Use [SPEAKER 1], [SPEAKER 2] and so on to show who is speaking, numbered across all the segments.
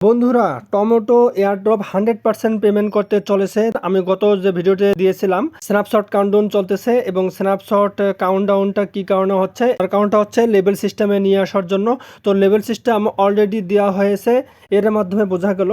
[SPEAKER 1] বন্ধুরা, tomato airdrop 100% payment করতে চলেছে। আমি গত যে ভিডিওতে দিয়েছিলাম স্ন্যাপশট কাউন্টডাউন চলতেছে এবং স্ন্যাপশট কাউন্টডাউনটা কি কারণে হচ্ছে, তার কারণটা হচ্ছে লেভেল সিস্টেমে নিয়ে আসার জন্য। তো লেভেল সিস্টেম অলরেডি দেওয়া হয়েছে, এর মাধ্যমে বোঝা গেল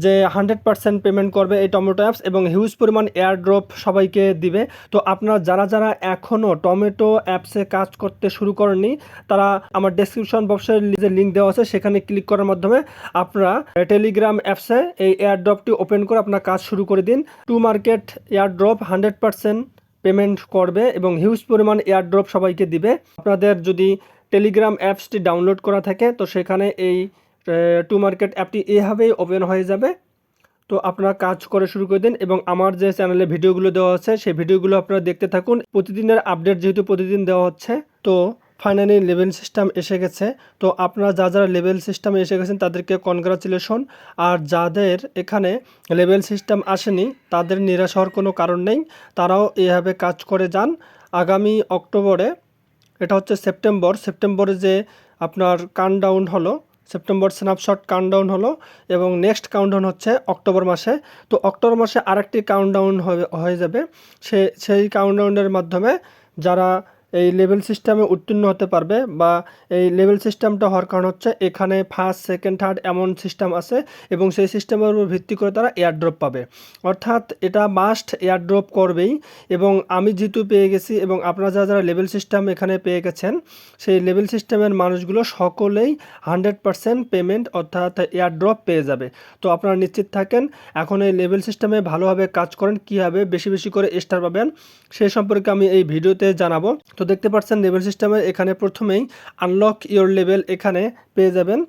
[SPEAKER 1] যে 100% পেমেন্ট করবে এই টমেটো অ্যাপস এবং হিউজ পরিমাণ এয়ারড্রপ সবাইকে দিবে। তো আপনারা যারা যারা এখনও টমেটো অ্যাপসে কাজ করতে শুরু করেননি, তারা আমার ডেসক্রিপশন বক্সের যে লিঙ্ক দেওয়া আছে সেখানে ক্লিক করার মাধ্যমে আপনারা টেলিগ্রাম অ্যাপসে এই এয়ারড্রপটি ওপেন করে আপনার কাজ শুরু করে দিন। টু মার্কেট এয়ারড্রপ 100% পেমেন্ট করবে এবং হিউজ পরিমাণ এয়ারড্রপ সবাইকে দিবে। আপনাদের যদি টেলিগ্রাম অ্যাপসটি ডাউনলোড করা থাকে তো সেখানে এই টু মার্কেট অ্যাপটি এভাবেই ওপেন হয়ে যাবে। তো আপনারা কাজ করে শুরু করে দিন এবং আমার যে চ্যানেলে ভিডিওগুলো দেওয়া আছে সেই ভিডিওগুলো আপনারা দেখতে থাকুন। প্রতিদিনের আপডেট যেহেতু প্রতিদিন দেওয়া হচ্ছে, তো ফাইনালি লেভেল সিস্টেম এসে গেছে। তো আপনারা যারা লেভেল সিস্টেমে এসে গেছেন তাদেরকে কনগ্রাচুলেশন। আর যাদের এখানে লেভেল সিস্টেম আসেনি তাদের নিরাশ হওয়ার কোনো কারণ নেই, তারাও এভাবে কাজ করে যান। আগামী অক্টোবরে, এটা হচ্ছে সেপ্টেম্বরে যে আপনার কাউন্টডাউন হলো, সেপ্টেম্বর স্ন্যাপশট কাউন্টডাউন হলো এবং নেক্সট কাউন্টডাউন হচ্ছে অক্টোবর মাসে। তো অক্টোবর মাসে আরেকটি কাউন্টডাউন হয়ে যাবে। সেই কাউন্টডাউনের মাধ্যমে যারা এই লেভেল সিস্টেমে উত্তীর্ণ হতে পারবে, বা এই লেভেল সিস্টেমটা হওয়ার কারণ হচ্ছে এখানে ফার্স্ট সেকেন্ড থার্ড এমন সিস্টেম আছে এবং সেই সিস্টেমের উপর ভিত্তি করে তারা এয়ারড্রপ পাবে। অর্থাৎ এটা মাস্ট এয়ারড্রপ করবেই। এবং আমি যেহেতু পেয়ে গেছি এবং আপনারা যারা যারা লেভেল সিস্টেম এখানে পেয়ে গেছেন, সেই লেভেল সিস্টেমের মানুষগুলো সকলেই 100% পেমেন্ট অর্থাৎ এয়ারড্রপ পেয়ে যাবে। তো আপনারা নিশ্চিত থাকেন, এখন এই লেভেল সিস্টেমে ভালোভাবে কাজ করেন, কীভাবে বেশি বেশি করে স্টার পাবেন সে সম্পর্কে আমি এই ভিডিওতে জানাবো। তো দেখতে পাচ্ছেন লেভেল সিস্টেমের এখানে প্রথমেই আনলক ইওর লেভেল এখানে পেয়ে যাবেন।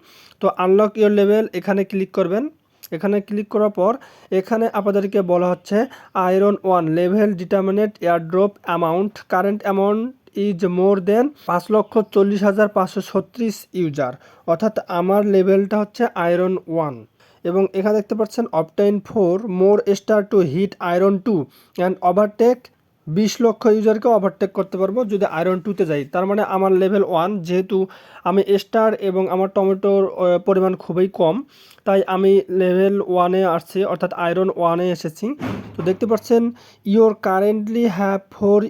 [SPEAKER 1] তো আনলক ইওর লেভেল এখানে ক্লিক করবেন। এখানে ক্লিক করার পর এখানে আপনাদেরকে বলা হচ্ছে iron 1 level determinate airdrop amount current amount is more than 5,40,536 user. অর্থাৎ আমার লেভেলটা হচ্ছে আয়রন 1 এবং এখানে দেখতে পাচ্ছেন obtain 4 more star to hit iron 2 and overtake 20 lakh ইউজারকে overtake করতে পারবো যদি আয়রন 2তে যাই। তার মানে আমার লেভেল 1, যেহেতু আমি স্টার এবং আমার টমেটোর পরিমাণ খুবই কম, তাই আমি লেভেল 1-এ আসছি, অর্থাৎ আয়রন 1-এ এসেছি। তো দেখতে পাচ্ছেন your currently have 4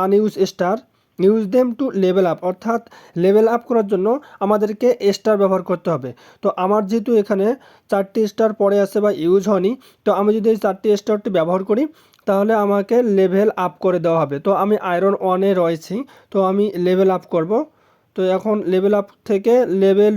[SPEAKER 1] আনইউজ star, use them to level up. অর্থাৎ লেভেল আপ করার জন্য আমাদেরকে স্টার ব্যবহার করতে হবে। তো আমার যেহেতু এখানে 4টি স্টার পড়ে আছে বা ইউজ হয়নি, তো আমি যদি এই 4টি স্টারটি ব্যবহার করি তাহলে আমাকে লেভেল আপ করে দেওয়া হবে। তো আমি আয়রন 1-এ রয়েছি, তো আমি লেভেল আপ করব। তো এখন লেভেল আপ থেকে লেভেল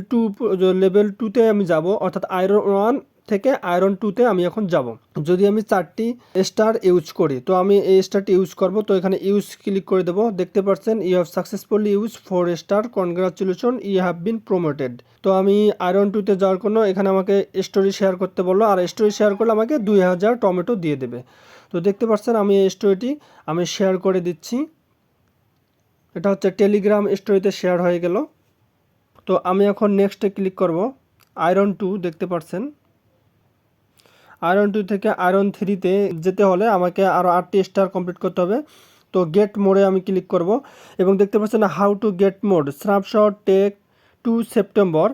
[SPEAKER 1] 2তে আমি যাব, অর্থাৎ আয়রন 1 থেকে আয়রন 2তে আমি এখন যাব। যদি আমি 4টি স্টার ইউজ করি তো আমি এই স্টারটি ইউজ করব। তো এখানে ইউজ ক্লিক করে দেবো। দেখতে পাচ্ছেন you have successfully use 4 star, congratulation you have been promoted. তো আমি আয়রন 2তে যাওয়ার জন্য এখানে আমাকে স্টোরি শেয়ার করতে বললো, আর স্টোরি শেয়ার করলে আমাকে 2000 টমেটো দিয়ে দেবে। তো দেখতে পাচ্ছেন আমি এই স্টোরিটি আমি শেয়ার করে দিচ্ছি। এটা হচ্ছে টেলিগ্রাম স্টোরিতে শেয়ার হয়ে গেল। তো আমি এখন নেক্সটে ক্লিক করব। আয়রন 2 দেখতে পাচ্ছেন, আয়রন 2 থেকে আয়রন 3তে যেতে হলে আমাকে আরও 8টি স্টার কমপ্লিট করতে হবে। তো গেট মোডে আমি ক্লিক করব এবং দেখতে পাচ্ছেন how to get mode snapshot tech 2 September.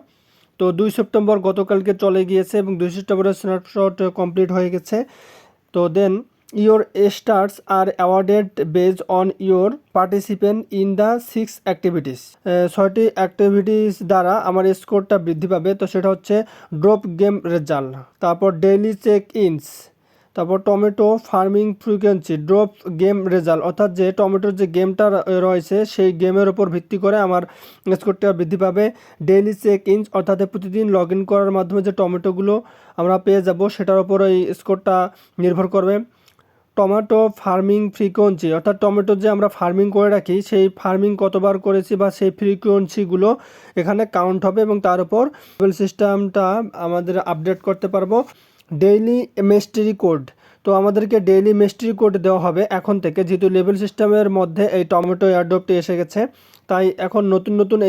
[SPEAKER 1] তো 2 সেপ্টেম্বর গতকালকে চলে গিয়েছে এবং 2 সেপ্টেম্বরের স্ন্যাপশট কমপ্লিট হয়ে গেছে। তো then your stars are awarded based on your participant in the 6 activities. 6টি অ্যাক্টিভিটিস দ্বারা আমার স্কোরটা বৃদ্ধি পাবে। তো সেটা হচ্ছে ড্রপ গেম রেজাল্ট, তারপর ডেইলি চেক ইনস, তারপর tomato farming frequency, drop game result অর্থাৎ যে টমেটোর যে গেমটা রয়েছে সেই গেমের ওপর ভিত্তি করে আমার স্কোরটা বৃদ্ধি পাবে। ডেইলি চেক ইনস অর্থাৎ প্রতিদিন লগ ইন করার মাধ্যমে যে টমেটোগুলো আমরা পেয়ে যাব সেটার ওপর এই স্কোরটা নির্ভর করবে। টমেটো ফার্মিং ফ্রিকোয়েন্সি অর্থাৎ টমেটো যে আমরা ফার্মিং করে রাখি সেই ফার্মিং কতবার করেছি বা সেই ফ্রিকোয়েন্সিগুলো এখানে কাউন্ট হবে এবং তার উপর লেভেল সিস্টেমটা আমাদের আপডেট করতে পারবো। ডেইলি মেস্ট্রি কোড, তো আমাদেরকে ডেইলি মেস্ট্রি কোড দেওয়া হবে এখন থেকে, যেহেতু লেভেল সিস্টেমের মধ্যে এই টমেটো এয়ারড্রপটি এসে গেছে। তাই এখন নতুন নতুন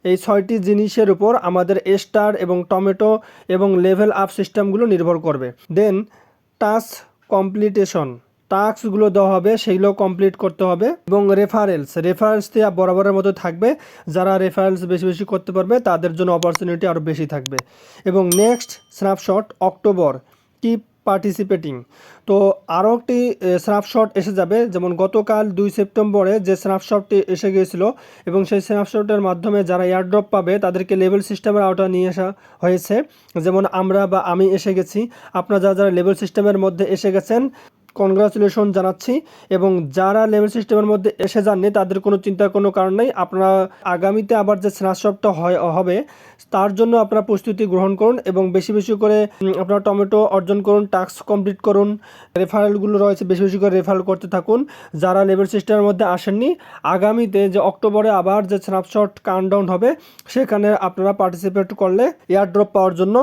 [SPEAKER 1] এই ছয়টি জিনিসের উপর আমাদের স্টার এবং টমেটো এবং লেভেল আপ সিস্টেমগুলো নির্ভর করবে। দেন টাস্ক কমপ্লিটেশন, টাস্কগুলো দেওয়া হবে সেইগুলো কমপ্লিট করতে হবে। এবং রেফারেলস দিয়ে বরাবরের মতো থাকবে, যারা রেফারেলস বেশি বেশি করতে পারবে তাদের জন্য অপরচুনিটি আরও বেশি থাকবে। এবং next snapshot October, keep participating. তো আরও একটি স্ন্যাপশট এসে যাবে, যেমন গতকাল 2 সেপ্টেম্বরে যে স্ন্যাপশটটি এসে গিয়েছিল এবং সেই স্ন্যাপশটের মাধ্যমে যারা এয়ারড্রপ পাবে তাদেরকে লেভেল সিস্টেমের আওতায় নিয়ে আসা হয়েছে। যেমন আমরা বা আমি এসে গেছি, আপনারা যারা যারা লেভেল সিস্টেমের মধ্যে এসে গেছেন কনগ্রাচুলেশন জানাচ্ছি। এবং যারা লেভেল সিস্টেমের মধ্যে এসে যাননি তাদের কোনো চিন্তার কোনো কারণ নেই। আপনারা আগামীতে আবার যে স্ন্যাপশটটা হবে তার জন্য আপনারা প্রস্তুতি গ্রহণ করুন এবং বেশি বেশি করে আপনারা টমেটো অর্জন করুন, টাস্ক কমপ্লিট করুন, রেফারেলগুলো রয়েছে বেশি বেশি করে রেফারেল করতে থাকুন। যারা লেভেল সিস্টেমের মধ্যে আসেননি, আগামীতে যে অক্টোবরে আবার যে স্ন্যাপশট কাউন্টডাউন হবে সেখানে আপনারা পার্টিসিপেট করলে এয়ারড্রপ পাওয়ার জন্য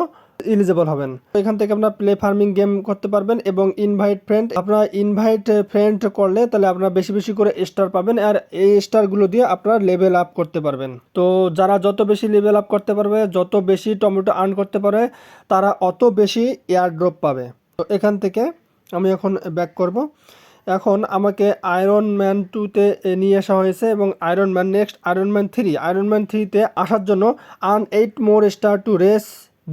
[SPEAKER 1] এলিজিবল হবেন। এখান থেকে আপনারা প্লে ফার্মিং গেম করতে পারবেন এবং ইনভাইট ফ্রেন্ড, আপনারা ইনভাইট ফ্রেন্ড করলে তাহলে আপনারা বেশি বেশি করে স্টার পাবেন আর এই স্টারগুলো দিয়ে আপনারা লেভেল আপ করতে পারবেন। তো যারা যত বেশি লেভেল আপ করতে পারবে, যত বেশি টমেটো আর্ন করতে পারে, তারা অত বেশি এয়ারড্রপ পাবে। তো এখান থেকে আমি এখন ব্যাক করব। এখন আমাকে আয়রন ম্যান 2-তে নিয়ে আসা হয়েছে এবং iron man next iron man 3-তে আসার জন্য earn 8 more star to reach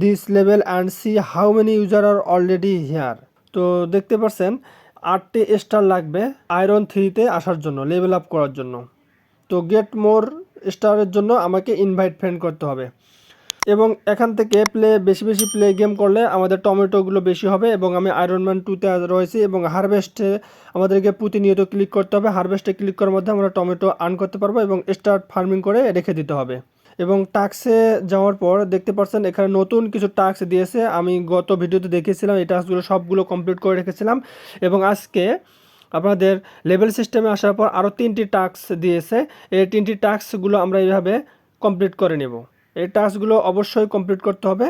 [SPEAKER 1] this level and see how many user are already here. তো দেখতে পাচ্ছেন 8টি স্টার লাগবে আয়রন 3-তে আসার জন্য, লেভেল আপ করার জন্য। তো গেট মোর স্টারের জন্য আমাকে ইনভাইট ফ্রেন্ড করতে হবে এবং এখান থেকে বেশি বেশি প্লে গেম করলে আমাদের টমেটোগুলো বেশি হবে। এবং আমি আয়রন ম্যান 2-তে রয়েছি এবং হারভেস্টে আমাদেরকে প্রতিনিয়ত ক্লিক করতে হবে। হারভেস্টে ক্লিক করার মধ্যে আমরা টমেটো আর্ন করতে পারবো এবং স্টার্ট ফার্মিং করে রেখে দিতে হবে। এবং টাস্কে যাওয়ার পর দেখতে পাচ্ছেন এখানে নতুন কিছু টাস্ক দিয়েছে, আমি গত ভিডিওতে দেখিয়েছিলাম এই টাস্কগুলো সবগুলো কমপ্লিট করে রেখেছিলাম। এবং আজকে আপনাদের লেভেল সিস্টেমে আসার পর আরও 3টি টাস্ক দিয়েছে, এই 3টি টাস্কগুলো আমরা এইভাবে কমপ্লিট করে নেব। এই টাস্কগুলো অবশ্যই কমপ্লিট করতে হবে।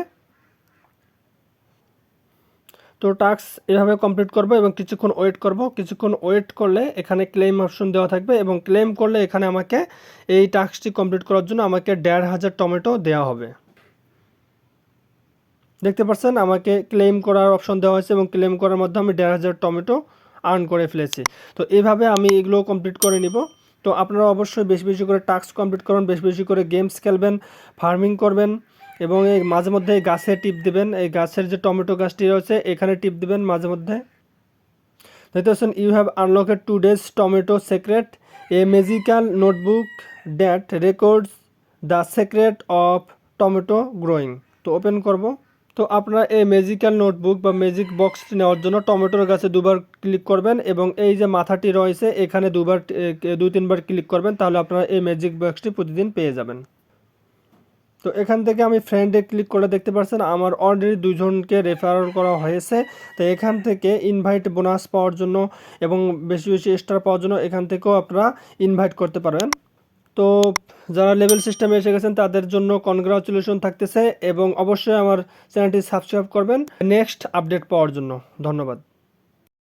[SPEAKER 1] তো টাস্ক এভাবে কমপ্লিট করব এবং কিছুক্ষণ ওয়েট করব। কিছুক্ষণ ওয়েট করলে এখানে ক্লেম অপশন দেওয়া থাকবে এবং ক্লেম করলে এখানে আমাকে এই টাস্কটি কমপ্লিট করার জন্য আমাকে 1,500 টমেটো দেওয়া হবে। দেখতে পাচ্ছেন আমাকে ক্লেম করার অপশন দেওয়া হয়েছে এবং ক্লেম করার মাধ্যমে আমি 1,500 টমেটো আর্ন করে ফেলেছি। তো এইভাবে আমি এগুলো কমপ্লিট করে নিব। তো আপনারা অবশ্যই বেশি বেশি করে টাস্ক কমপ্লিট করুন, বেশি বেশি করে গেমস খেলবেন, ফার্মিং করবেন এবং এই মাঝে মধ্যে এই গাছে টিপ দিবেন। এই গাছের যে টমেটো গাছটি রয়েছে এখানে টিপ দিবেন মাঝে মধ্যে। দেখতে পাচ্ছেন you have unlocked today's tomato secret, a magical notebook that records the secret of tomato growing. তো ওপেন করব। তো আপনারা এই ম্যাজিক্যাল নোটবুক বা ম্যাজিক বক্সটি নেওয়ার জন্য টমেটোর গাছে 2বার ক্লিক করবেন এবং এই যে মাথাটি রয়েছে এখানে 2-3বার ক্লিক করবেন, তাহলে আপনারা এই ম্যাজিক বক্সটি প্রতিদিন পেয়ে যাবেন। তো এখান থেকে আমি ফ্রেন্ডে ক্লিক করে দেখতে পাচ্ছেন আমার অলরেডি 2 জনকে রেফার করা হয়েছে। তো এখান থেকে ইনভাইট বোনাস পাওয়ার জন্য এবং বেশি বেশি স্টার পাওয়ার জন্য এখান থেকেও আপনারা ইনভাইট করতে পারবেন। তো যারা লেভেল সিস্টেমে এসে গেছেন তাদের জন্য কনগ্রাচুলেশন থাকতেছে এবং অবশ্যই আমার চ্যানেলটি সাবস্ক্রাইব করবেন নেক্সট আপডেট পাওয়ার জন্য। ধন্যবাদ।